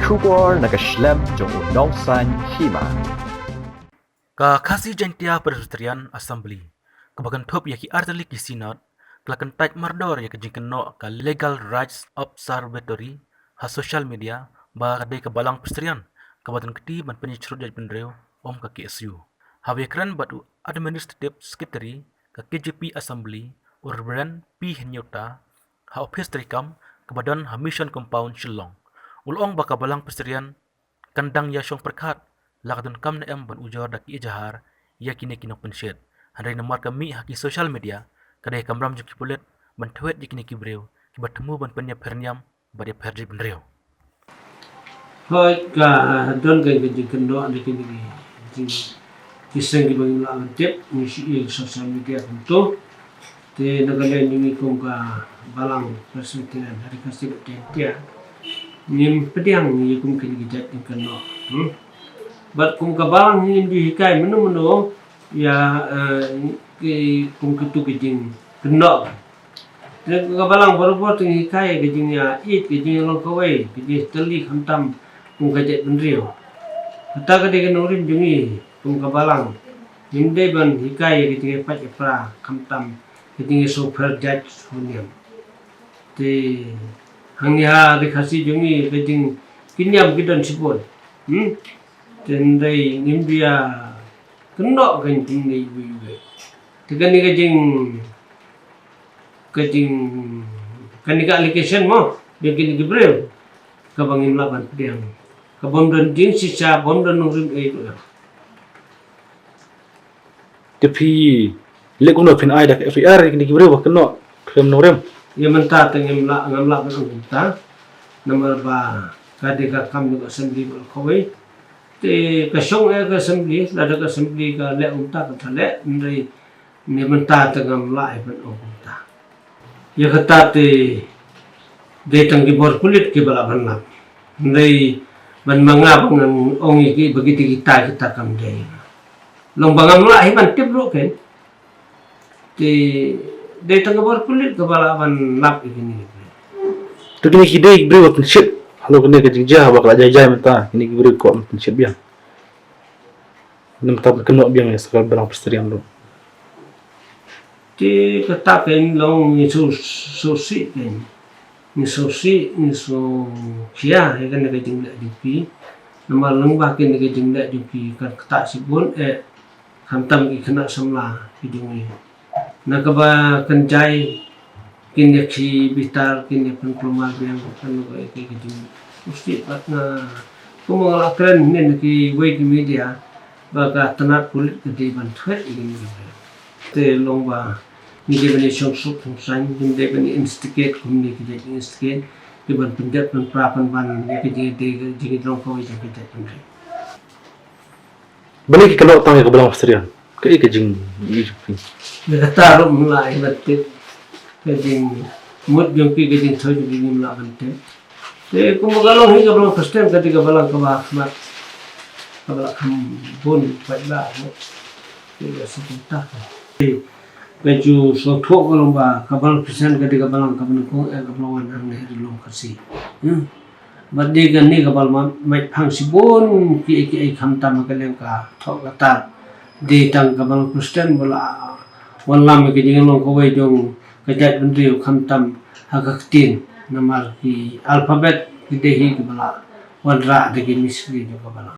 Kubor nakaslem jong unongsan hima. Ka khasi jantia Presbyterian Assembly kebagan top yaki artalik sinod kelakan tait mardor yaki jingkeno ka Legal Rights Observatory ha social media ba kadai ke balang Presbyterian kabadan keti ban penyicrut jadi penreu om ka KSU habekran batu administrative secretary ka KJP Assembly Urban P Henyota ha office trikam kebadan ha mission compound Shillong ulong baka balang Presbyterian kandang yasyong perkat lakadun kam na em ban ujar daki ijahar ya kini kinok pensyet handai namar kami haki social media kadai kamram juki pulet ban tuet jikini kibreu kibat temu ban penya perniam badia perdi benreu hoi ka don ga ga jikan do ande kini jing kiseng gi bang la tip ni si social media kunto te nagale ni kom ka balang Presbyterian hari kasih dia nim pediang ni kum kini gijat kan no bat kum kabalang ni di hikai menu ya ki kum kitu kijing kena te kabalang baru tu hikai kijing ya kijing long kawai kijing teli khantam kum gajat benrio kata kade nurim jungi kum kabalang hinde ban hikai kijing pat pra khantam kijing super judge huniam te hangya dikasih jungi kijing kinyam kidan sipon tendai India kena kan kini ibu tekan ni kajing kan ni application mo dia kini gibrel kabangin laban piang kabom dan jing sisa bom dan nurim itu tapi lek uno pin ai dak FR kini gibreu bakno krem norem ya mentah tengem ngamla kan kita nomor ba kadeka kam juga sendi kawai te kasong ka assembly lada ka assembly ka le unta ka thale ndai ne menta tangam lai ban unta ya kata te de tanggi bor kulit ke bala banna ndai ban manga bangan ongi ki begitu kita kam dai long bangam lai ban tip ro ken te de tanggi bor kulit ke bala ban lap ini tu kini kidai gibreu bakn shit halo kene ke jingjah bakal jai menta ini gibreu ko pencet biang nem tab kena biang ya sekal balang Presbyterian lo ti kata ken long ni si ken ni so kia ya kan ke jingda jupi nama long ba ken ke jingda jupi kan kata sibun khantam ki kena samla hidungi nak ba kenjai kin yakhi bitar kin pen pelumal biang kan ke jing mesti patna kumala kren nen ki wei ki media baga tanat kulit gede ban thwet ini te lomba ni de bani song san ni de bani instigate kumni ki de instigate ki ban pinjat ban prapan ban ya ki de jigi long ko jang ki de bani ki kalau tang ke balang Presbyterian ke jing ni ne taru mulai batte ke jing mut jong ki jing thoi jing ni mla ban te kumagalo hi ka balang Presbyterian ketika balang ka mat kalau pun baiklah, tidak sebentar. Baju sotok kalau kapal pisan ketika balang kapal kong kapalangan aneh di long kasih. Badi kan ni kapal mai pang sibun ki khamtam kaleng ka thok kata di tang kapal Presbyterian bola walam ke jingan long kawai jong kajat bendri khamtam hakatin namar ki alfabet ki dehi ki bala wadra de ki misri jo kapal